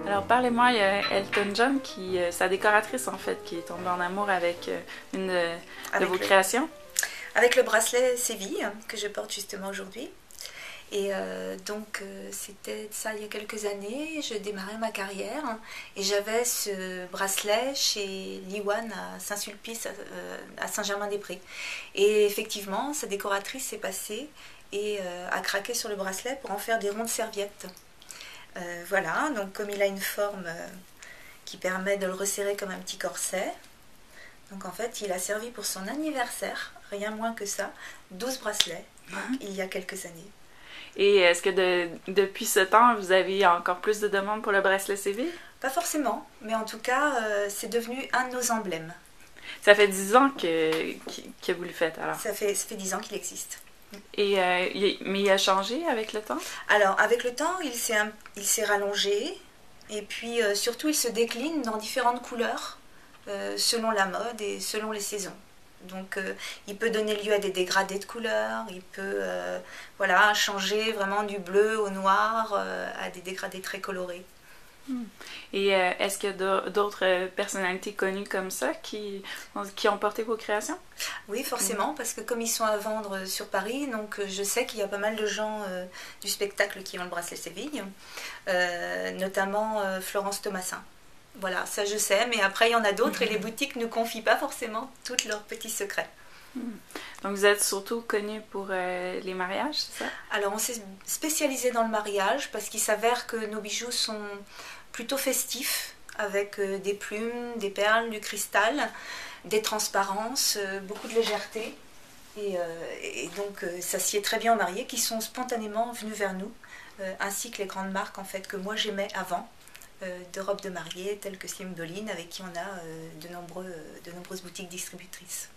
Alors parlez-moi, il y a Elton John, sa décoratrice en fait, qui est tombée en amour avec une de vos créations. Avec le bracelet Séville que je porte justement aujourd'hui. Et c'était ça il y a quelques années, je démarrais ma carrière et j'avais ce bracelet chez Liwan à Saint-Sulpice, à Saint-Germain-des-Prés. Et effectivement, sa décoratrice s'est passée et a craqué sur le bracelet pour en faire des rondes serviettes. Voilà, donc comme il a une forme qui permet de le resserrer comme un petit corset, donc en fait il a servi pour son anniversaire, rien moins que ça, 12 bracelets, donc, il y a quelques années. Et est-ce que depuis ce temps, vous avez encore plus de demandes pour le bracelet Séville? Pas forcément, mais en tout cas, c'est devenu un de nos emblèmes. Ça fait 10 ans que vous le faites alors? Ça fait 10 ans qu'il existe. Et, mais il a changé avec le temps? Alors, avec le temps, il s'est rallongé, et puis surtout, il se décline dans différentes couleurs, selon la mode et selon les saisons. Donc il peut donner lieu à des dégradés de couleurs, il peut voilà, changer vraiment du bleu au noir à des dégradés très colorés. Et est-ce qu'il y a d'autres personnalités connues comme ça qui ont porté vos créations? Oui, forcément, parce que comme ils sont à vendre sur Paris, donc je sais qu'il y a pas mal de gens du spectacle qui ont le bracelet Séville, notamment Florence Thomasin. Voilà, ça je sais, mais après il y en a d'autres et les boutiques ne confient pas forcément tous leurs petits secrets. Donc vous êtes surtout connu pour les mariages, c'est ça? Alors on s'est spécialisé dans le mariage parce qu'il s'avère que nos bijoux sont plutôt festifs, avec des plumes, des perles, du cristal, des transparences, beaucoup de légèreté. Et donc ça sied très bien aux mariés qui sont spontanément venus vers nous, ainsi que les grandes marques en fait que moi j'aimais avant. De robes de mariée telles que Cymbeline, avec qui on a de nombreuses boutiques distributrices.